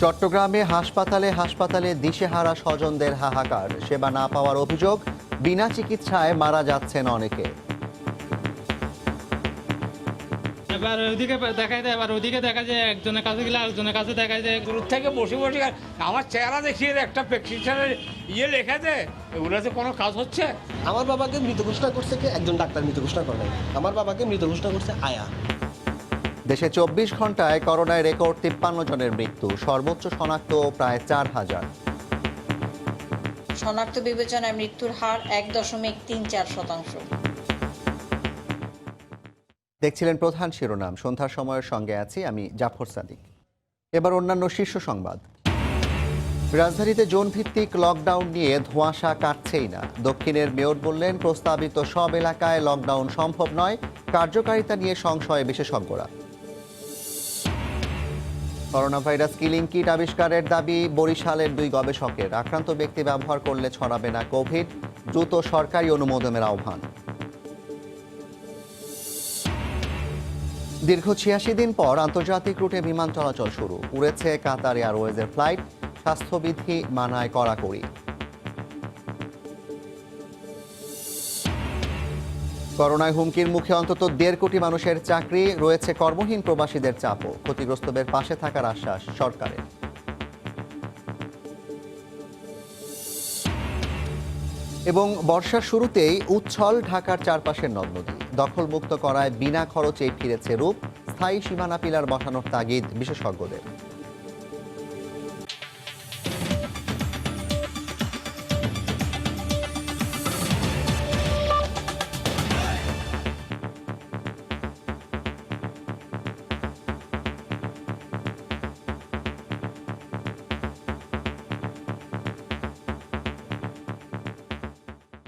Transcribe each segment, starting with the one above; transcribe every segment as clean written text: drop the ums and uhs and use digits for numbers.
চট্টগ্রামে হাসপাতালে দিশেহারা স্বজনদের হাহাকার, সেবা না পাওয়ার অভিযোগ, বিনা চিকিৎসায় মারা যাচ্ছেন অনেকে। এবার ওইদিকে দেখা যায়, এবার ওইদিকে দেখা যায়, একজনের কাছে গেলে আরেকজনের কাছে দেখা যায়। দূর থেকে বসে বসে আমার চেহারা দেখিয়ে একটা প্রেসক্রিপশনের লেখা দেয়, এগুলোতে কোনো কাজ হচ্ছে। আমার বাবাকে মৃত ঘোষণা করছে কে? একজন ডাক্তার মৃত ঘোষণা করে নাই। আমার বাবাকে মৃত ঘোষণা করছে আয়া। দেশে 24 ঘন্টায় করোনায় রেকর্ড 53 জনের মৃত্যু, সর্বোচ্চ শনাক্ত প্রায় 4000। শনাক্ত বিবেচনায় মৃত্যুর হার 1.34%। দেখছিলেন প্রধান শিরোনাম। সন্ধ্যার সময়ের সঙ্গে আছি আমি জাফর সাদিক। এবার অন্যান্য শীর্ষ সংবাদ। রাজধানীতে জোনভিত্তিক লকডাউন নিয়ে ধোঁয়াশা কাটছেই না। দক্ষিণের মেয়র বললেন, প্রস্তাবিত সব এলাকায় লকডাউন সম্ভব নয়, কার্যকারিতা নিয়ে সংশয়ে বিশেষজ্ঞরা। করোনা ভাইরাস কিলিং কিট আবিষ্কারের দাবি বরিশালের 2 গবেষকের। আক্রান্ত ব্যক্তি ব্যবহার করলে ছড়াবে না কোভিড, দ্রুত সরকারি অনুমোদনের আহ্বান। দীর্ঘ 86 দিন পর আন্তর্জাতিক রুটে বিমান চলাচল শুরু, উড়েছে কাতার এয়ারওয়েজের ফ্লাইট, স্বাস্থ্যবিধি মানায় কড়াকড়ি। করোনায় হুমকির মুখে অন্তত 1.5 কোটি মানুষের চাকরি, রয়েছে কর্মহীন প্রবাসীদের চাপও, ক্ষতিগ্রস্তদের পাশে থাকার আশ্বাস সরকারের। এবং বর্ষার শুরুতেই উচ্ছল ঢাকার চারপাশের নদ নদী, দখলমুক্ত করায় বিনা খরচেই ফিরেছে রূপ, স্থায়ী সীমানা পিলার বসানোর তাগিদ বিশেষজ্ঞদের।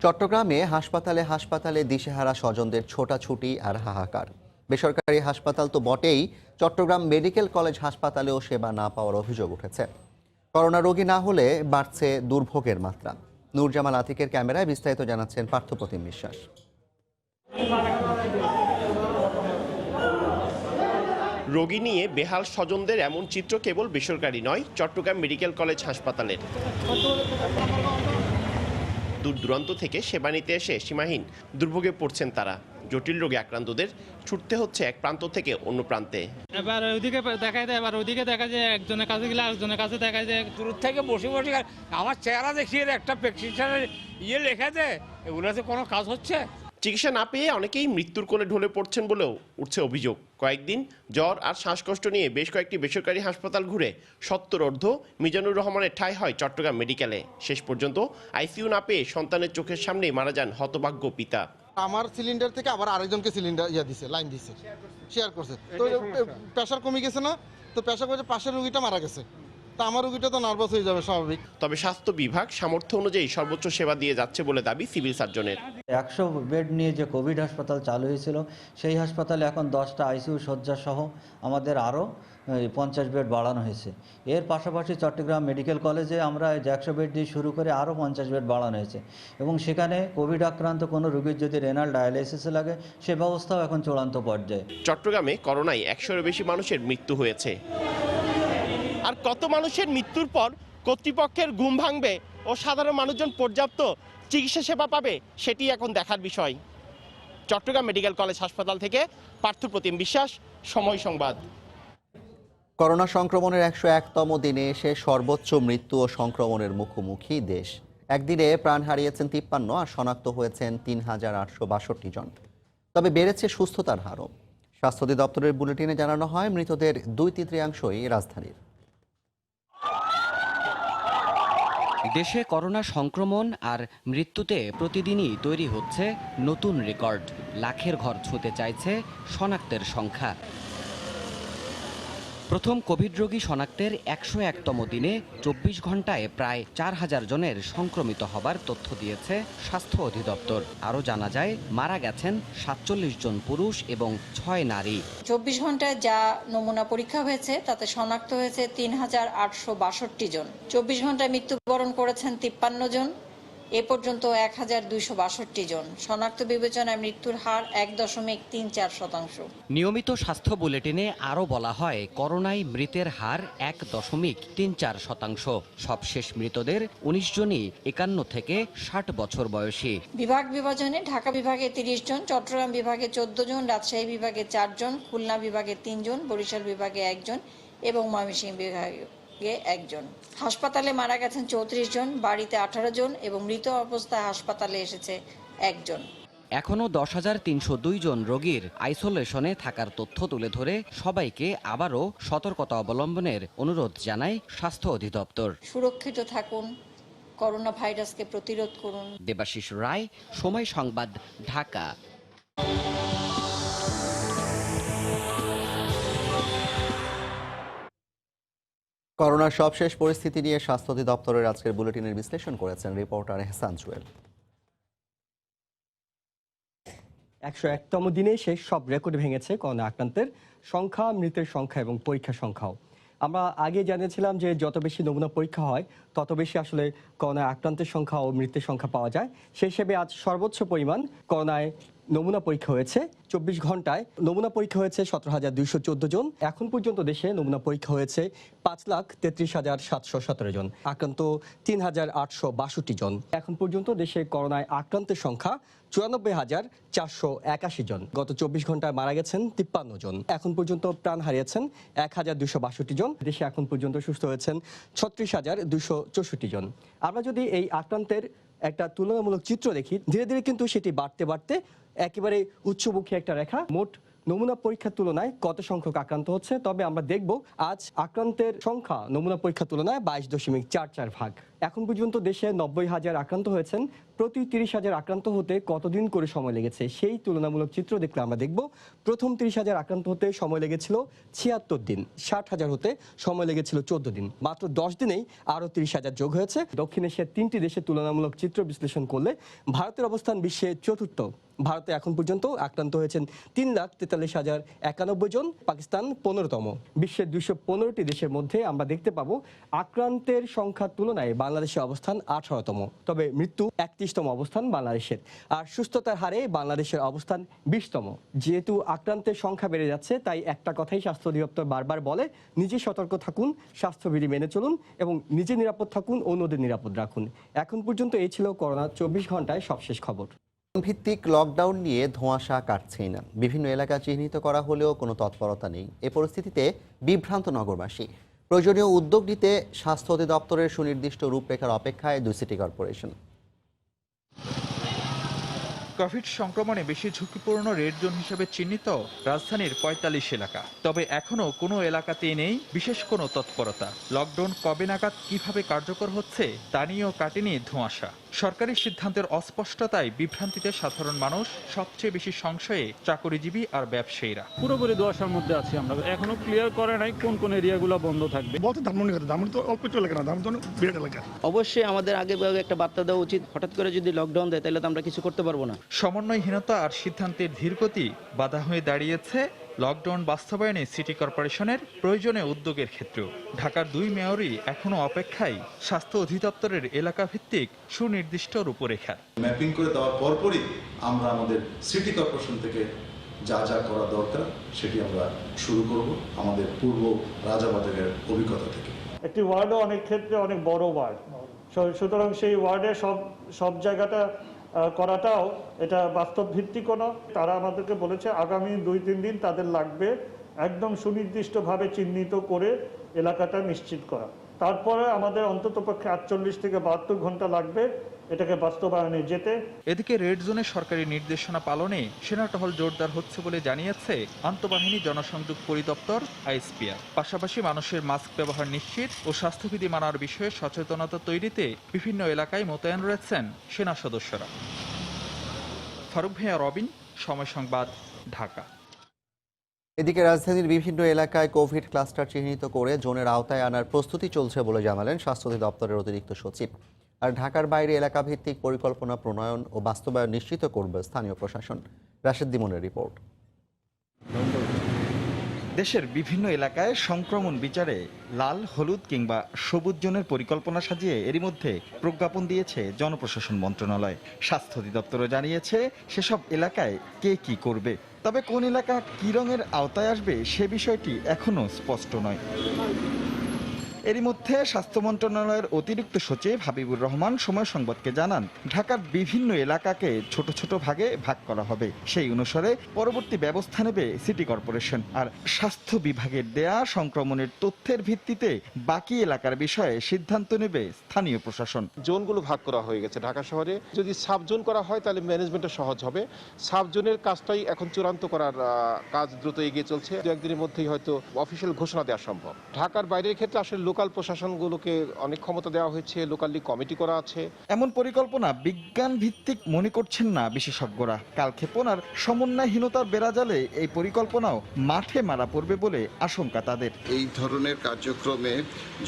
চট্টগ্রামে হাসপাতালে দিশেহারা স্বজনদের ছোটাছুটি আর হাহাকার। বেসরকারি হাসপাতাল তো বটেই, চট্টগ্রাম মেডিকেল কলেজ হাসপাতালেও সেবা না পাওয়ার অভিযোগ উঠেছে। করোনা রোগী না হলে বাড়ছে দুর্ভোগের মাত্রা। নূরজামাল আতিকের ক্যামেরায় বিস্তারিত জানাচ্ছেন পার্থপ্রতিম বিশ্বাস। রোগী নিয়ে বেহাল স্বজনদের এমন চিত্র কেবল বেসরকারি নয়, চট্টগ্রাম মেডিকেল কলেজ হাসপাতালের। দূর দূরান্ত থেকে সেবা নিতে এসে সীমাহীন দুর্ভোগে পড়ছেন তারা। জটিল রোগে আক্রান্তদের ছুটতে হচ্ছে এক প্রান্ত থেকে অন্য প্রান্তে। এবার ওইদিকে দেখা যায়, এবার ওইদিকে দেখা যায়, একজনের কাছে গেলে আরেকজনের কাছে দেখা যায়। দূর থেকে বসে বসে আমার চেহারা দেখিয়ে একটা প্রেসক্রিপশনের লেখা দেয়, এগুলোতে কোনো কাজ হচ্ছে। চিকিৎসা না পেয়ে অনেকেই মৃত্যুর কোলে ঢলে পড়ছেন বলেও উঠছে অভিযোগ। কয়েকদিন জ্বর আর শ্বাসকষ্ট নিয়ে বেশ কয়েকটি বেসরকারি হাসপাতাল ঘুরে 70 মিজানুর রহমানের ঠাঁই হয় চট্টগ্রাম মেডিকেলে। শেষ পর্যন্ত আইসিইউ না পেয়ে সন্তানের চোখের সামনেই মারা যান হতভাগ্য পিতা। আমার সিলিন্ডার থেকে আবার আরেকজনকে সিলিন্ডার দিছে, লাইন দিছে, শেয়ার করছে। তো প্রেশার কমে গেছে না, তো প্রেশার করে পাশের রোগীটা মারা গেছে, তা আমার রোগীটা তো নার্ভাস হয়ে যাবে স্বাভাবিক। তবে স্বাস্থ্য বিভাগ সামর্থ্য অনুযায়ী সর্বোচ্চ সেবা দিয়ে যাচ্ছে বলে দাবি সিভিল সার্জনের। 100 বেড নিয়ে যে কোভিড হাসপাতাল চালু হয়েছিল, সেই হাসপাতালে এখন 10টা আইসিইউ শয্যা সহ আমাদের আরও 50 বেড বাড়ানো হয়েছে। এর পাশাপাশি চট্টগ্রাম মেডিকেল কলেজে আমরা 100 বেড দিয়ে শুরু করে আরও 50 বেড বাড়ানো হয়েছে, এবং সেখানে কোভিড আক্রান্ত কোনো রোগীর যদি রেনাল ডায়ালাইসিসে লাগে, সে ব্যবস্থাও এখন চূড়ান্ত পর্যায়ে। চট্টগ্রামে করোনায় 100-এরও বেশি মানুষের মৃত্যু হয়েছে। আর কত মানুষের মৃত্যুর পর কর্তৃপক্ষের ঘুম ভাঙবে ও সাধারণ মানুষজন পর্যাপ্ত চিকিৎসা সেবা পাবে, সেটি এখন দেখার বিষয়। চট্টগ্রাম মেডিকেল কলেজ হাসপাতাল থেকে পার্থপ্রতিম বিশ্বাস, সময় সংবাদ। করোনা সংক্রমণের 101তম দিনে এসে সর্বোচ্চ মৃত্যু ও সংক্রমণের মুখোমুখি দেশ। একদিনে প্রাণ হারিয়েছেন 53 আর শনাক্ত হয়েছেন 3862 জন। তবে বেড়েছে সুস্থতার হারও। স্বাস্থ্য অধিদপ্তরের বুলেটিনে জানানো হয়, মৃতদের 2/3 রাজধানীর। দেশে করোনা সংক্রমণ আর মৃত্যুতে প্রতিদিনই তৈরি হচ্ছে নতুন রেকর্ড। লাখের ঘর ছুঁতে চাইছে শনাক্তের সংখ্যা। প্রথম কোভিড রোগী শনাক্তের 101তম দিনে 24 ঘন্টায় প্রায় 4000 জনের সংক্রমিত হবার তথ্য দিয়েছে স্বাস্থ্য অধিদপ্তর। আরও জানা যায়, মারা গেছেন 47 জন পুরুষ এবং 6 নারী। 24 ঘন্টায় যা নমুনা পরীক্ষা হয়েছে তাতে শনাক্ত হয়েছে 3862 জন। 24 ঘন্টায় মৃত্যুবরণ করেছেন 53 জন, এ পর্যন্ত 1262 জন। শনাক্ত বিবেচনায় মৃত্যুর হার 1.34%। নিয়মিত স্বাস্থ্য বুলেটিনে আরও বলা হয় করোনায় মৃতের হার 1.34%। সবশেষ মৃতদের 19 জনই 51 থেকে 60 বছর বয়সী। বিভাগ বিভাজনে ঢাকা বিভাগে 30 জন, চট্টগ্রাম বিভাগে 14 জন, রাজশাহী বিভাগে 4 জন, খুলনা বিভাগে 3 জন, বরিশাল বিভাগে 1 জন এবং ময়মনসিংহ বিভাগে 1 জন। হাসপাতালে মারা গেছেন 34 জন, বাড়িতে 18 জন এবং মৃত অবস্থায় হাসপাতালে এসেছে 1 জন। এখনও 10,302 জন রোগীর আইসোলেশনে থাকার তথ্য তুলে ধরে সবাইকে আবারও সতর্কতা অবলম্বনের অনুরোধ জানায় স্বাস্থ্য অধিদপ্তর। সুরক্ষিত থাকুন, করোনা ভাইরাসকে প্রতিরোধ করুন। দেবাশিস রায়, সময় সংবাদ, ঢাকা। করোনার সবশেষ পরিস্থিতি নিয়ে স্বাস্থ্য অধিদপ্তরের আজকের বুলেটিনের বিশ্লেষণ করেছেন রিপোর্টার এহসান জুয়েল। 101তম দিনে শেষ সব রেকর্ড ভেঙেছে করোনা আক্রান্তের সংখ্যা, মৃতের সংখ্যা এবং পরীক্ষা সংখ্যাও। আমরা আগে জানিয়েছিলাম যে যত বেশি নমুনা পরীক্ষা হয় তত বেশি আসলে করোনা আক্রান্তের সংখ্যা ও মৃতের সংখ্যা পাওয়া যায়। সেই হিসেবে আজ সর্বোচ্চ পরিমাণ করোনায় নমুনা পরীক্ষা হয়েছে। 24 ঘন্টায় নমুনা পরীক্ষা হয়েছে 17,214 জন। এখন পর্যন্ত দেশে নমুনা পরীক্ষা হয়েছে 5,33,717 জন। আক্রান্ত 3,862 জন। এখন পর্যন্ত দেশে করোনায় আক্রান্তের সংখ্যা 94,481 জন। গত 24 ঘন্টায় মারা গেছেন 53 জন। এখন পর্যন্ত প্রাণ হারিয়েছেন 1,262 জন। দেশে এখন পর্যন্ত সুস্থ হয়েছেন 36,264 জন। আমরা যদি এই আক্রান্তের একটা তুলনামূলক চিত্র দেখি, ধীরে ধীরে কিন্তু সেটি বাড়তে বাড়তে একেবারে উচ্চমুখী একটা রেখা। মোট নমুনা পরীক্ষার তুলনায় কত সংখ্যক আক্রান্ত হচ্ছে, তবে আমরা দেখব আজ আক্রান্তের সংখ্যা নমুনা পরীক্ষার তুলনায় 22.44 ভাগ। এখন পর্যন্ত দেশে 90,000 আক্রান্ত হয়েছেন। প্রতি 30,000 আক্রান্ত হতে কতদিন করে সময় লেগেছে সেই তুলনামূলক চিত্র দেখলে আমরা দেখব প্রথম 30,000 আক্রান্ত হতে সময় লেগেছিল 76 দিন, 60,000 হতে সময় লেগেছিল 14 দিন। মাত্র 10 দিনেই আরও 30,000 যোগ হয়েছে। দক্ষিণ এশিয়ার 3টি দেশের তুলনামূলক চিত্র বিশ্লেষণ করলে ভারতের অবস্থান বিশ্বে চতুর্থ। ভারতে এখন পর্যন্ত আক্রান্ত হয়েছেন 3,43,091 জন, পাকিস্তান 15তম। বিশ্বের 215টি দেশের মধ্যে আমরা দেখতে পাবো আক্রান্তের সংখ্যার তুলনায় বাংলাদেশের অবস্থান 18তম, তবে মৃত্যু 31তম অবস্থান বাংলাদেশের। আর সুস্থতার হারে বাংলাদেশের অবস্থান 20তম। যেহেতু আক্রান্তের সংখ্যা বেড়ে যাচ্ছে, তাই একটা কথাই স্বাস্থ্য অধিদপ্তর বারবার বলে, নিজে সতর্ক থাকুন, স্বাস্থ্যবিধি মেনে চলুন এবং নিজে নিরাপদ থাকুন, অন্যদের নিরাপদ রাখুন। এখন পর্যন্ত এই ছিল করোনা 24 ঘন্টায় সবশেষ খবর। ভিত্তিক লকডাউন নিয়ে ধোঁয়াশা কাটছেই না। বিভিন্ন এলাকা চিহ্নিত করা হলেও কোনো তৎপরতা নেই। এ পরিস্থিতিতে বিভ্রান্ত নগরবাসী। প্রয়োজনীয় উদ্যোগ নিতে স্বাস্থ্য অধিদপ্তরের সুনির্দিষ্ট রূপরেখার অপেক্ষায় 2 সিটি কর্পোরেশন। কোভিড সংক্রমণে বেশি ঝুঁকিপূর্ণ রেড জোন হিসেবে চিহ্নিত রাজধানীর 45 এলাকা। তবে এখনও কোনো এলাকাতেই নেই বিশেষ কোনো তৎপরতা। লকডাউন কবে নাগাদ কিভাবে কার্যকর হচ্ছে তা নিয়েও কাটেনি ধোঁয়াশা। সরকারি সিদ্ধান্তের অস্পষ্টতায় বিভ্রান্তিতে সাধারণ মানুষ, সবচেয়ে বেশি সংশয়ে চাকরিজীবী আর ব্যবসায়ীরা। পুরোপুরি ধোঁয়াশার মধ্যে আছি আমরা, এখনো ক্লিয়ার করে নাই কোন কোন এরিয়াগুলো বন্ধ থাকবে। বলতে ধানমন্ডি তো অল্প একটু এলাকা না, ধানমন্ডি বিরাট এলাকা। অবশ্যই আমাদের আগে একটা বার্তা দেওয়া উচিত। হঠাৎ করে যদি লকডাউন দেয় তাহলে তো আমরা কিছু করতে পারবো না। সমন্বয়হীনতা আর সিদ্ধান্তের ধীরগতি বাধা হয়ে দাঁড়িয়েছে লকডাউন বাস্তবায়নে সিটি কর্পোরেশনের প্রয়োজনীয় উদ্যোগের ক্ষেত্রেও। ঢাকার 2 মেয়রই এখনো অপেক্ষায় স্বাস্থ্য অধিদপ্তরের এলাকা ভিত্তিক সুনির্দিষ্ট রূপরেখা। ম্যাপিং করে দেওয়ার পরপরই আমরা আমাদের সিটি কর্পোরেশন থেকে যা যা করা দরকার সেটি আমরা শুরু করব আমাদের পূর্ব রাজাবাজারের অভিজ্ঞতা থেকে। একটি ওয়ার্ডও অনেক ক্ষেত্রে অনেক বড় ওয়ার্ড, সুতরাং সেই ওয়ার্ডে সব জায়গাটা করাটাও এটা বাস্তব ভিত্তিকও না। তারা আমাদেরকে বলেছে আগামী 2-3 দিন তাদের লাগবে একদম সুনির্দিষ্টভাবে চিহ্নিত করে এলাকাটা নিশ্চিত করা। তারপরে আমাদের অন্ততপক্ষে 48 থেকে 72 ঘন্টা লাগবে এটাকে বাস্তবায়নে যেতে। এদিকে রেড জোনে সরকারি নির্দেশনা পালনে সেনা টহল জোরদার হচ্ছে বলে জানিয়েছে আন্তঃবাহিনী জনসংযোগ পরিদপ্তর আইএসপিআর। পাশাপাশি মানুষের মাস্ক ব্যবহার নিশ্চিত ও স্বাস্থ্যবিধি মানার বিষয়ে সচেতনতা তৈরিতে বিভিন্ন এলাকায় মোতায়েন রয়েছেন সেনা সদস্যরা। ফারুক ভাইয়া, রবিন, সময় সংবাদ, ঢাকা। এদিকে রাজধানীর বিভিন্ন এলাকায় কোভিড ক্লাস্টার চিহ্নিত করে জোনের আওতায় আনার প্রস্তুতি চলছে বলে জানালেন স্বাস্থ্য অধিদপ্তরের অতিরিক্ত সচিব। আর ঢাকার বাইরে এলাকা ভিত্তিক পরিকল্পনা প্রণয়ন ও বাস্তবায়ন নিশ্চিত করবে স্থানীয় প্রশাসন। রাশেদ দিমনের রিপোর্ট। দেশের বিভিন্ন এলাকায় সংক্রমণ বিচারে লাল, হলুদ কিংবা সবুজ জোনের পরিকল্পনা সাজিয়ে এরই মধ্যে প্রজ্ঞাপন দিয়েছে জনপ্রশাসন মন্ত্রণালয়। স্বাস্থ্য অধিদপ্তরও জানিয়েছে সেসব এলাকায় কে কি করবে। তবে কোন এলাকা কি রঙের আওতায় আসবে সে বিষয়টি এখনো স্পষ্ট নয়। এরই মধ্যে স্বাস্থ্য মন্ত্রণালয়ের অতিরিক্ত সচিব হাবিবুর রহমান সময় সংবাদকে জানান, ঢাকার বিভিন্ন এলাকাকে ছোট ছোট ভাগে ভাগ করা হবে। সেই অনুসারে পরবর্তী ব্যবস্থা নেবে সিটি কর্পোরেশন। আর স্বাস্থ্য বিভাগের দেয়া সংক্রমণের তথ্যের ভিত্তিতে বাকি এলাকার বিষয়ে সিদ্ধান্ত নেবে স্থানীয় প্রশাসন। জোনগুলো ভাগ করা হয়ে গেছে ঢাকা শহরে। যদি সাব জোন করা হয় তাহলে ম্যানেজমেন্টটা সহজ হবে। সাব জোনের কাজটাই এখন চূড়ান্ত করার কাজ দ্রুত এগিয়ে চলছে। দু একদিনের মধ্যেই হয়তো অফিসিয়াল ঘোষণা দেওয়া সম্ভব। ঢাকার বাইরের ক্ষেত্রে আসলে লোকাল প্রশাসনগুলোকে অনেক ক্ষমতা দেওয়া হয়েছে, লোকালি কমিটি করা আছে। এমন পরিকল্পনা বিজ্ঞান ভিত্তিক মনে করছেন না বিশেষজ্ঞরা। কালক্ষেপণ আর সমন্বয়হীনতার বেড়াজালে এই পরিকল্পনাও মাঠে মারা পড়বে বলে আশঙ্কা তাদের। এই ধরনের কার্যক্রমে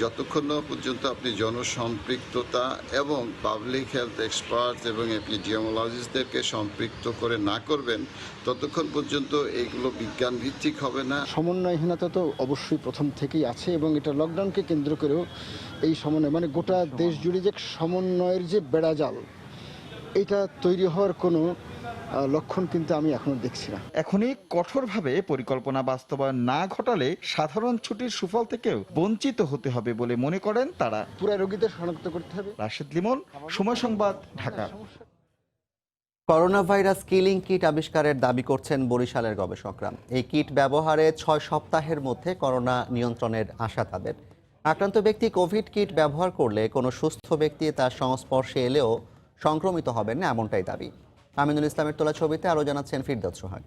যতক্ষণ পর্যন্ত আপনি জনসম্পৃক্ততা এবং পাবলিক হেলথ এক্সপার্ট এবং এপিডিমিওলজিস্টদেরকে সম্পৃক্ত করে না করবেন, ততক্ষণ পর্যন্ত এইগুলো বিজ্ঞান ভিত্তিক হবে না। সমন্বয়হীনতা তো অবশ্যই প্রথম থেকেই আছে এবং এটা লকডাউনকে কেন্দ্র করেও এই সমন্বয় মানে গোটা দেশ জুড়ে যে সমন্বয়ের যে বেড়াজাল, এটা তৈরি হওয়ার কোনো লক্ষণ কিন্তু আমি এখনো দেখছি না। এখনই কঠোরভাবে পরিকল্পনা বাস্তবায়ন না ঘটালে সাধারণ ছুটির সুফল থেকেও বঞ্চিত হতে হবে বলে মনে করেন তারা। পুরো রোগীদের শনাক্ত করতে হবে। রাশেদ লিমন, সময় সংবাদ, Dhaka. Corona virus killing kit আবিষ্কারের দাবি করছেন বরিশালের গবেষকরা। এই কিট ব্যবহারে 6 সপ্তাহের মধ্যে করোনা নিয়ন্ত্রণের আশা তাদের। আক্রান্ত ব্যক্তি কোভিড কিট ব্যবহার করলে কোনো সুস্থ ব্যক্তি তার সংস্পর্শে এলেও সংক্রমিত হবেন না, এমনটাই দাবি। আমিনুল ইসলামের তোলা ছবিতে আরও জানাচ্ছেন ফিরদৌস সোহাগ।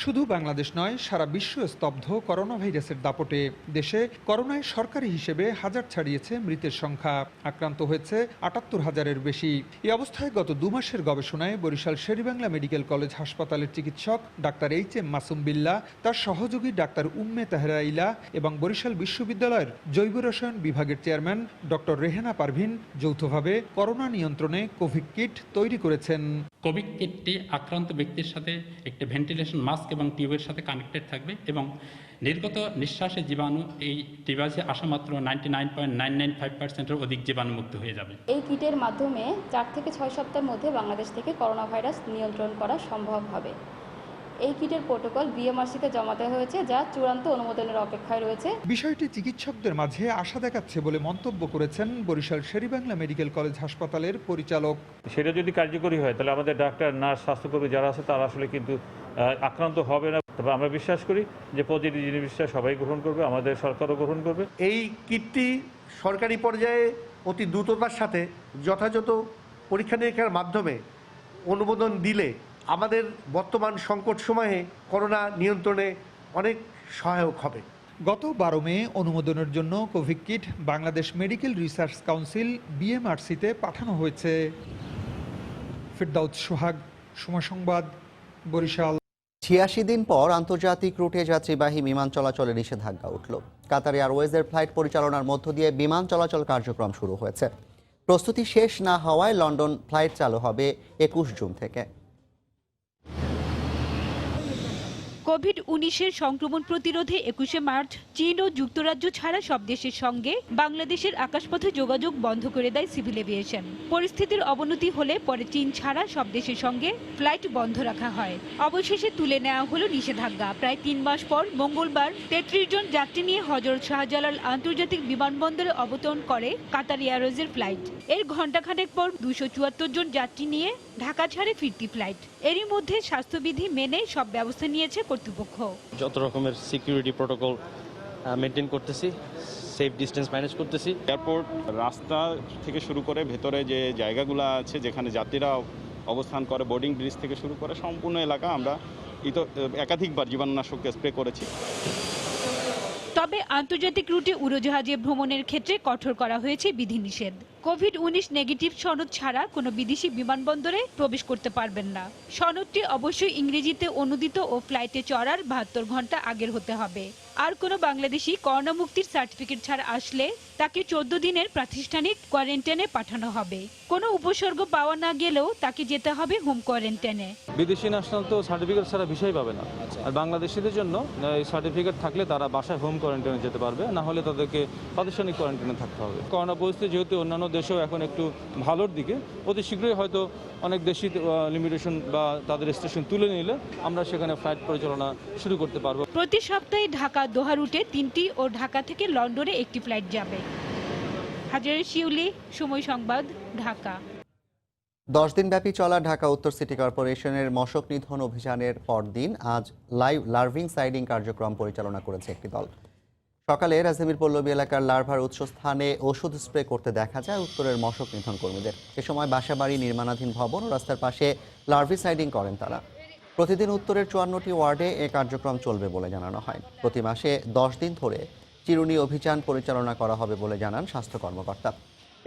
শুধু বাংলাদেশ নয়, সারা বিশ্ব স্তব্ধ করোনা ভাইরাসের দাপটে। দেশে করোনায় সরকারি হিসেবে হাজার ছাড়িয়েছে মৃতের সংখ্যা। আক্রান্ত হয়েছে ৭৮,০০০-এর বেশি। এই অবস্থায় গত 2 মাসের গবেষণায় বরিশাল শের-ই-বাংলা মেডিকেল কলেজ হাসপাতালের চিকিৎসক ডাক্তার এইচ.এম. মাসুম বিল্লাহ, তার সহযোগী ডাক্তার উম্মে তাহেরা ইলা এবং বরিশাল বিশ্ববিদ্যালয়ের জৈব রসায়ন বিভাগের চেয়ারম্যান ডক্টর রেহেনা পারভিন যৌথভাবে করোনা নিয়ন্ত্রণে কোভিড কিট তৈরি করেছেন। কোভিড কিটটি আক্রান্ত ব্যক্তির সাথে একটি ভেন্টিলেশন মাস্ক এবং টিউবের সাথে কানেক্টেড থাকবে এবং নির্গত নিঃশ্বাসের জীবাণু এই ডিভাইসে আসা মাত্র 99.995%-এর অধিক জীবাণুমুক্ত হয়ে যাবে। এই কিটের মাধ্যমে 4 থেকে 6 সপ্তাহের মধ্যে বাংলাদেশ থেকে করোনা ভাইরাস নিয়ন্ত্রণ করা সম্ভব হবে। এই কিটের প্রোটোকল বিএমআরসিতে জমা দেওয়া হয়েছে, যা চূড়ান্ত অনুমোদনের অপেক্ষায় রয়েছে। বিষয়টি চিকিৎসকদের মাঝে আশা দেখাচ্ছে বলে মন্তব্য করেছেন বরিশাল শের-ই-বাংলা মেডিকেল কলেজ হাসপাতালের পরিচালক। সেটা যদি কার্যকরী হয় তাহলে আমাদের ডাক্তার, নার্স, স্বাস্থ্যকর্মী যারা আছে তারা আসলে কিন্তু আক্রান্ত হবে না। তবে আমরা বিশ্বাস করি যে পজিটিভ জিনিসটা সবাই গ্রহণ করবে, আমাদের সরকারও গ্রহণ করবে। এই কিটটি সরকারি পর্যায়ে অতি দ্রুততার সাথে যথাযথ পরীক্ষা নিরীক্ষার মাধ্যমে অনুমোদন দিলে আমাদের বর্তমান সংকট সময়ে করোনা নিয়ন্ত্রণে অনেক সহায়ক হবে। গত 12 মে অনুমোদনের জন্য covid kit Bangladesh medical research council বিএমআরসিতে পাঠানো হয়েছে। ফিরদৌস সোহাগ, সময় সংবাদ, বরিশাল। 86 দিন পর আন্তর্জাতিক রুটে যাত্রীবাহী বিমান চলাচলে নিষেধাজ্ঞা উঠল। কাতার এয়ারওয়েজের ফ্লাইট পরিচালনার মধ্য দিয়ে বিমান চলাচল কার্যক্রম শুরু হয়েছে। প্রস্তুতি শেষ না হওয়ায় লন্ডন ফ্লাইট চালু হবে 21 জুন থেকে। কোভিড-19 সংক্রমণ প্রতিরোধে 21শে মার্চ চীন ও যুক্তরাজ্য ছাড়া সব দেশের সঙ্গে বাংলাদেশের আকাশপথে যোগাযোগ বন্ধ করে দেয় সিভিল এভিয়েশন। পরিস্থিতির অবনতি হলে পরে চীন ছাড়া সব দেশের সঙ্গে ফ্লাইট বন্ধ রাখা হয়। অবশেষে তুলে নেওয়া হলো নিষেধাজ্ঞা। প্রায় 3 মাস পর মঙ্গলবার 33 জন যাত্রী নিয়ে হযরত শাহজালাল আন্তর্জাতিক বিমানবন্দরে অবতরণ করে কাতার এয়ারওয়েজের ফ্লাইট। এর ঘণ্টাখানেক পর 274 জন যাত্রী নিয়ে ঢাকা ছাড়ে ফিরতি ফ্লাইট। এরই মধ্যে স্বাস্থ্যবিধি মেনে সব ব্যবস্থা নিয়েছে কর্তৃপক্ষ। যত রকমের সিকিউরিটি প্রোটোকল মেনটেন করতেছি, সেফ ডিস্টেন্স ম্যানেজ করতেছি। এয়ারপোর্ট, রাস্তা থেকে শুরু করে ভেতরে যে জায়গাগুলো আছে যেখানে যাত্রীরা অবস্থান করে, বোর্ডিং ব্রিজ থেকে শুরু করে সম্পূর্ণ এলাকা আমরা একাধিকবার জীবাণুনাশক স্প্রে করেছি। তবে আন্তর্জাতিক রুটে উড়োজাহাজে ভ্রমণের ক্ষেত্রে কঠোর করা হয়েছে বিধিনিষেধ। কোভিড-19 নেগেটিভ সনদ ছাড়া কোনো বিদেশি বিমানবন্দরে প্রবেশ করতে পারবেন না। সনদটি অবশ্যই ইংরেজিতে অনুদিত ও ফ্লাইটে চড়ার 72 ঘন্টা আগের হতে হবে। আর কোনো বাংলাদেশি করোনা মুক্তির সার্টিফিকেট ছাড়া আসলে তাকে 14 দিনের প্রাতিষ্ঠানিক কোয়ারেন্টাইনে পাঠানো হবে। কোনো উপসর্গ পাওয়া না গেলেও তাকে যেতে হবে হোম কোয়ারেন্টাইনে। বিদেশি ন্যাশনাল তো সার্টিফিকেট ছাড়া ভিসাই পাবে না, আর বাংলাদেশিদের জন্য এই সার্টিফিকেট থাকলে তারা বাসায় হোম কোয়ারেন্টাইনে যেতে পারবে, না হলে তাদেরকে প্রাতিষ্ঠানিক কোয়ারেন্টাইনে থাকতে হবে। করোনা পরিস্থিতি যেহেতু অন্যান্য দেশেও এখন একটু ভালোর দিকে, অতি শীঘ্রই হয়তো অনেক দেশি লিমিটেশন বা তাদের রেস্ট্রিকশন তুলে নিলে আমরা সেখানে ফ্লাইট পরিচালনা শুরু করতে পারবো। প্রতি সপ্তাহে ঢাকা দোহা রুটে 3টি ও ঢাকা থেকে লন্ডনে 1টি ফ্লাইট যাবে। হাজারে শিউলি, সময় সংবাদ, ঢাকা। 10 দিনব্যাপী চলা ঢাকা উত্তর সিটি কর্পোরেশনের মশক নিধন অভিযানের পরদিন আজ লাইভ লার্ভিং সাইডিং কার্যক্রম পরিচালনা করেছে একটি দল। সকালে রাজধানীর পল্লবী এলাকার লার্ভার উৎসস্থানে ওষুধ স্প্রে করতে দেখা যায় উত্তরের মশক নিধন কর্মীদের। এ সময় বাসাবাড়ি, নির্মাণাধীন ভবন ও রাস্তার পাশে লার্ভিসাইডিং করেন তারা। প্রতিদিন উত্তরের 54টি ওয়ার্ডে এ কার্যক্রম চলবে বলে জানানো হয়। প্রতি মাসে 10 দিন ধরে চিরুনি অভিযান পরিচালনা করা হবে বলে জানান স্বাস্থ্য কর্মকর্তা।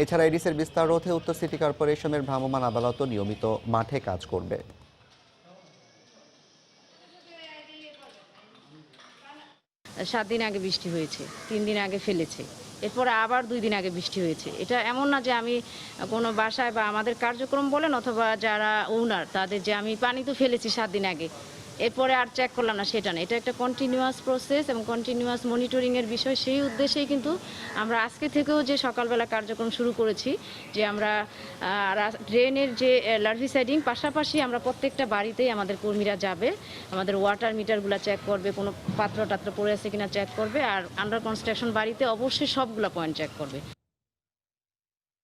এছাড়া এডিসের বিস্তার রোধে উত্তর সিটি কর্পোরেশনের ভ্রাম্যমাণ আদালতও নিয়মিত মাঠে কাজ করবে। 7 দিন আগে বৃষ্টি হয়েছে, 3 দিন আগে ফেলেছে, এরপরে আবার 2 দিন আগে বৃষ্টি হয়েছে। এটা এমন না যে আমি কোনো বাসায় বা আমাদের কার্যক্রম বলেন অথবা যারা ওনার তাদের যে আমি পানি তো ফেলেছি 7 দিন আগে, এরপরে আর চেক করলাম না, সেটা না। এটা একটা কন্টিনিউয়াস প্রসেস এবং কন্টিনিউয়াস মনিটরিংয়ের বিষয়। সেই উদ্দেশ্যেই কিন্তু আমরা আজকে থেকেও যে সকালবেলা কার্যক্রম শুরু করেছি, যে আমরা ড্রেনের যে লার্ভিসাইডিং, পাশাপাশি আমরা প্রত্যেকটা বাড়িতেই আমাদের কর্মীরা যাবে, আমাদের ওয়াটার মিটারগুলো চেক করবে, কোনো পাত্র টাত্র পড়ে আছে কিনা চেক করবে, আর আন্ডার কনস্ট্রাকশন বাড়িতে অবশ্যই সবগুলো পয়েন্ট চেক করবে।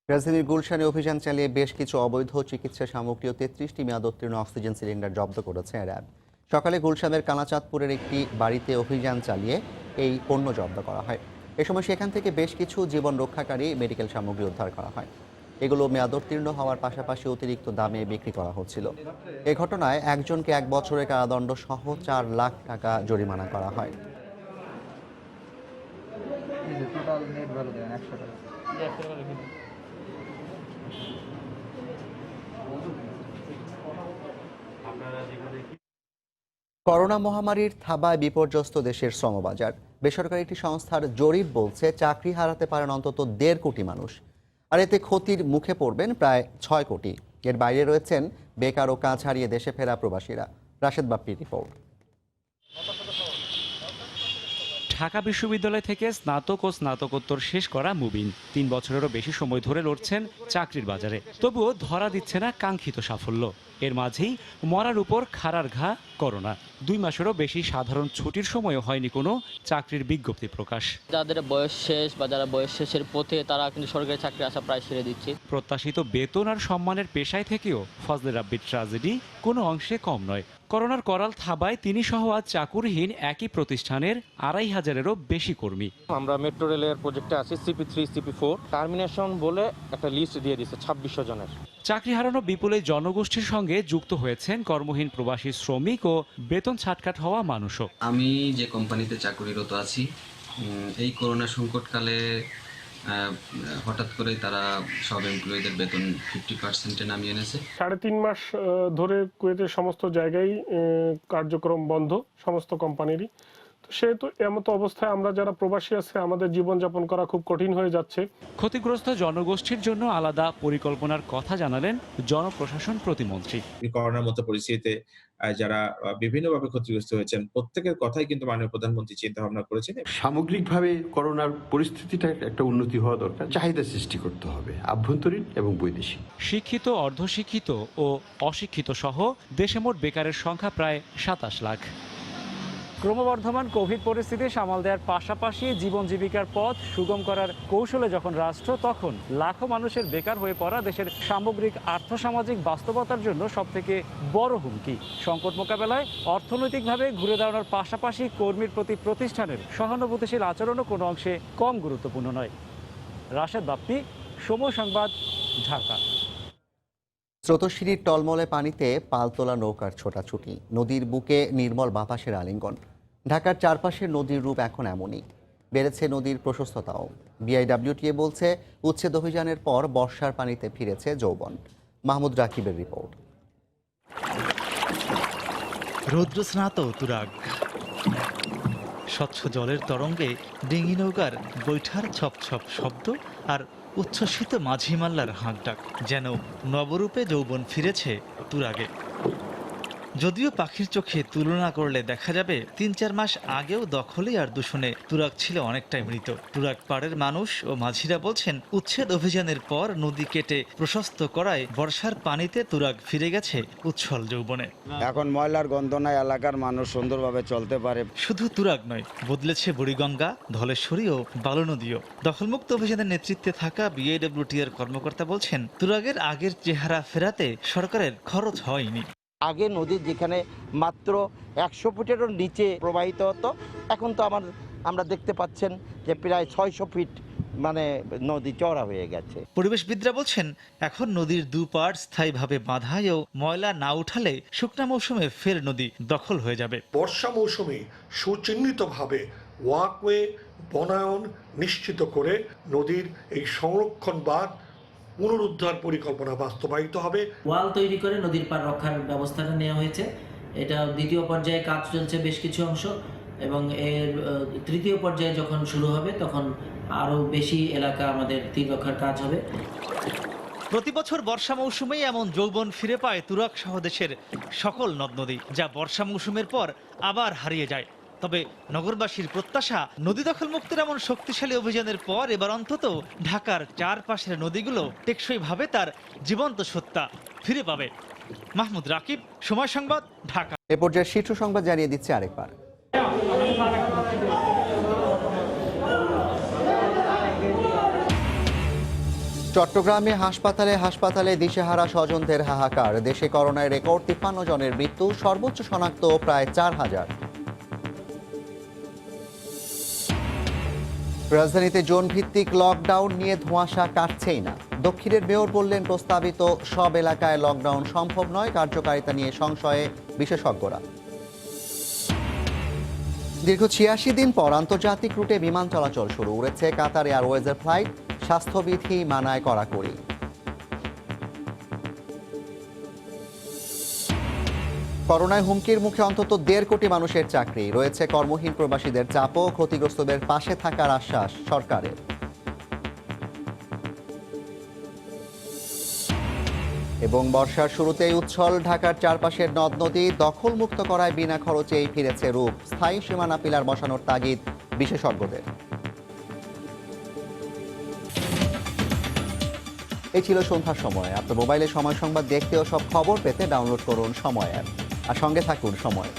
রাজধানীর গুলশানে অভিযান চালিয়ে বেশ কিছু অবৈধ চিকিৎসা সামগ্রী ও 33টি মেয়াদোত্তীর্ণ অক্সিজেন সিলিন্ডার জব্দ করেছে র্যাব। সকালে গুলশানের কানাচাঁদপুরের একটি বাড়িতে অভিযান চালিয়ে এই পণ্য জব্দ করা হয়। এ সময় সেখান থেকে বেশ কিছু জীবন রক্ষাকারী মেডিকেল সামগ্রী উদ্ধার করা হয়। এগুলো মেয়াদোত্তীর্ণ হওয়ার পাশাপাশি অতিরিক্ত দামে বিক্রি করা হচ্ছিল। এ ঘটনায় একজনকে 1 বছরের কারাদণ্ড সহ 4 লাখ টাকা জরিমানা করা হয়। করোনা মহামারীর থাবায় বিপর্যস্ত দেশের শ্রমবাজার। বেসরকারি একটি সংস্থার জরিপ বলছে চাকরি হারাতে পারেন অন্তত 1.5 কোটি মানুষ, আর এতে ক্ষতির মুখে পড়বেন প্রায় 6 কোটি। এর বাইরে রয়েছেন বেকার ও কাজ হারিয়ে দেশে ফেরা প্রবাসীরা। রাশেদ বাপ্পির রিপোর্ট। ঢাকা বিশ্ববিদ্যালয় থেকে স্নাতক ও স্নাতকোত্তর শেষ করা মুবিন 3 বছরেরও বেশি সময় ধরে লড়ছেন চাকরির বাজারে, তবুও ধরা দিচ্ছে না কাঙ্ক্ষিত সাফল্য। এর মাঝেই মরার উপর খাড়ার ঘা করোনা। 2 মাসেরও বেশি সাধারণ ছুটির সময়ও হয়নি কোনো চাকরির বিজ্ঞপ্তি প্রকাশ। যাদের বয়স শেষ বা যারা বয়স শেষের পথে, তারা কিন্তু সরকারি চাকরি আসা প্রায় ছেড়ে দিচ্ছে। প্রত্যাশিত বেতন আর সম্মানের পেশায় থেকেও ফজলে রাব্বির ট্র্যাজেডি কোনো অংশে কম নয়। করোনার করাল থাবায় তিনি সহ আজ চাকুরিহীন একই প্রতিষ্ঠানের 2,500-এরও বেশি কর্মী। আমরা মেট্রো রেলের প্রজেক্টে আছি, CP3 CP4 টার্মিনেশন বলে একটা লিস্ট দিয়ে দিচ্ছে 2600 জনের। চাকরি হারানো বিপুল এই জনগোষ্ঠীর সঙ্গে যুক্ত হয়েছেন কর্মহীন প্রবাসী শ্রমিক ও বেতন ছাটকাট হওয়া মানুষও। আমি যে কোম্পানিতে চাকরিরত আছি, এই করোনা সংকটকালে হঠাৎ করেই তারা সব এমপ্লয়ীদের বেতন 50%-এ নামিয়ে এনেছে। 3.5 মাস ধরে কুয়েতের সমস্ত জায়গায় কার্যক্রম বন্ধ, সমস্ত কোম্পানিরই। তো সেহেতু এমতো অবস্থায় আমরা যারা প্রবাসী আছে, আমাদের জীবনযাপন করা খুব কঠিন হয়ে যাচ্ছে। ক্ষতিগ্রস্ত জনগোষ্ঠীর জন্য আলাদা পরিকল্পনার কথা জানালেন জনপ্রশাসন প্রতিমন্ত্রী। করোনার মতো পরিস্থিতিতে যারা বিভিন্নভাবে ক্ষতিগ্রস্ত হয়েছেন, প্রত্যেকের কথাই কিন্তু মাননীয় প্রধানমন্ত্রী চিন্তা ভাবনা করেছেন। সামগ্রিকভাবে করোনার পরিস্থিতিটা একটা উন্নতি হওয়া দরকার, চাহিদা সৃষ্টি করতে হবে আভ্যন্তরীণ এবং বৈদেশিক। শিক্ষিত, অর্ধশিক্ষিত ও অশিক্ষিত সহ দেশে মোট বেকারের সংখ্যা প্রায় 27 লাখ। ক্রমবর্ধমান কোভিড পরিস্থিতি সামাল দেওয়ার পাশাপাশি জীবন জীবিকার পথ সুগম করার কৌশলে যখন রাষ্ট্র, তখন লাখো মানুষের বেকার হয়ে পড়া দেশের সামগ্রিক আর্থসামাজিক বাস্তবতার জন্য সবথেকে বড় হুমকি। সংকট মোকাবেলায় অর্থনৈতিকভাবে ঘুরে দাঁড়ানোর পাশাপাশি কর্মীর প্রতি প্রতিষ্ঠানের সহানুভূতিশীল আচরণও কোনো অংশে কম গুরুত্বপূর্ণ নয়। রাশেদ বাপ্পি, সময় সংবাদ, ঢাকা। স্রোতস্বিনীর টলমলে পানিতে পালতোলা নৌকার ছোটাছুটি, নদীর বুকে নির্মল বাতাসের আলিঙ্গন। ঢাকার চারপাশের নদীর রূপ এখন এমনই। বেড়েছে নদীর প্রশস্ততাও। বিআইডব্লিউটিএ বলছে উচ্ছেদ অভিযানের পর বর্ষার পানিতে ফিরেছে যৌবন। মাহমুদ রাকিবের রিপোর্ট। রৌদ্রস্নাত তুরাগ, স্বচ্ছ জলের তরঙ্গে ডিঙি নৌকার বৈঠার ছপ ছপ শব্দ আর উচ্ছ্বসিত মাঝি মাল্লার হাঁকডাক, যেন নবরূপে যৌবন ফিরেছে তুরাগে। যদিও পাখির চোখে তুলনা করলে দেখা যাবে ৩-৪ মাস আগেও দখলে আর দূষণে তুরাগ ছিল অনেকটাই মৃত। তুরাগ পাড়ের মানুষ ও মাঝিরা বলছেন উচ্ছেদ অভিযানের পর নদী কেটে প্রশস্ত করায় বর্ষার পানিতে তুরাগ ফিরে গেছে উচ্ছল যৌবনে। এখন ময়লার গন্ধ নাই, এলাকার মানুষ সুন্দরভাবে চলতে পারে। শুধু তুরাগ নয়, বদলেছে বুড়িগঙ্গা, ধলেশ্বরী ও বালু নদীও। দখলমুক্ত অভিযানের নেতৃত্বে থাকা বিআইডব্লিউটিএর কর্মকর্তা বলছেন তুরাগের আগের চেহারা ফেরাতে সরকারের খরচ হয়নি। আগে নদী যেখানে মাত্র ১০০ ফুটেরও নিচে প্রবাহিত হতো, এখন তো আমরা দেখতে পাচ্ছেন যে প্রায় ৬০০ ফিট নদী চওড়া হয়ে গেছে। পরিবেশবিদরা বলছেন এখন নদীর দুপাড় স্থায়ীভাবে বাঁধায় ও ময়লা না উঠালে শুকনা মৌসুমে ফের নদী দখল হয়ে যাবে। বর্ষা মৌসুমে সুচিহ্নিতভাবে ওয়াকওয়ে বনায়ন নিশ্চিত করে নদীর এই সংরক্ষণ বাঁধ পুনরুদ্ধার পরিকল্পনা বাস্তবায়িত হবে। ওয়াল তৈরি করে নদীর পার রক্ষার ব্যবস্থাটা নেওয়া হয়েছে। এটা দ্বিতীয় পর্যায়ে কাজ চলছে বেশ কিছু অংশ, এবং এর তৃতীয় পর্যায়ে যখন শুরু হবে তখন আরও বেশি এলাকা আমাদের তীর রক্ষার কাজ হবে। প্রতি বছর বর্ষা মৌসুমেই এমন যৌবন ফিরে পায় তুরাগ সহ দেশের সকল নদ নদী, যা বর্ষা মৌসুমের পর আবার হারিয়ে যায়। তবে নগরবাসীর প্রত্যাশা নদী দখল মুক্তির এমন শক্তিশালী অভিযানের পর এবার অন্তত ঢাকার চারপাশের নদীগুলো টেকসইভাবে তার জীবন্ত সত্তা ফিরে পাবে। মাহমুদ রাকিব, সময় সংবাদ, ঢাকা। এ পর্যায়ে শীর্ষ সংবাদ জানিয়ে দিচ্ছে আরেকবার। চট্টগ্রামে হাসপাতালে দিশেহারা স্বজনদের হাহাকার। দেশে করোনায় রেকর্ড ৫৩ জনের মৃত্যু, সর্বোচ্চ শনাক্ত প্রায় ৪,০০০। রাজধানীতে জোন ভিত্তিক লকডাউন নিয়ে ধোঁয়াশা কাটছেই না। দক্ষিণের মেয়র বললেন প্রস্তাবিত সব এলাকায় লকডাউন সম্ভব নয়, কার্যকারিতা নিয়ে সংশয়ে বিশেষজ্ঞরা। দীর্ঘ ৮৬ দিন পর আন্তর্জাতিক রুটে বিমান চলাচল শুরু, উড়েছে কাতার এয়ারওয়েজের ফ্লাইট, স্বাস্থ্যবিধি মানায় কড়াকড়ি। করোনায় হুমকির মুখে অন্তত ১.৫ কোটি মানুষের চাকরি, রয়েছে কর্মহীন প্রবাসীদের চাপও, ক্ষতিগ্রস্তদের পাশে থাকার আশ্বাস সরকারের। এবং বর্ষার শুরুতেই উচ্ছল ঢাকার চারপাশের নদ নদী, দখলমুক্ত করায় বিনা খরচেই ফিরেছে রূপ। স্থায়ী সীমানা পিলার বসানোর তাগিদ বিশেষজ্ঞদের। এই ছিল সন্ধ্যার সময়। আপনার মোবাইলে সময় সংবাদ দেখতে ও সব খবর পেতে ডাউনলোড করুন সময় অ্যাপ, আর সঙ্গে থাকুন সময়।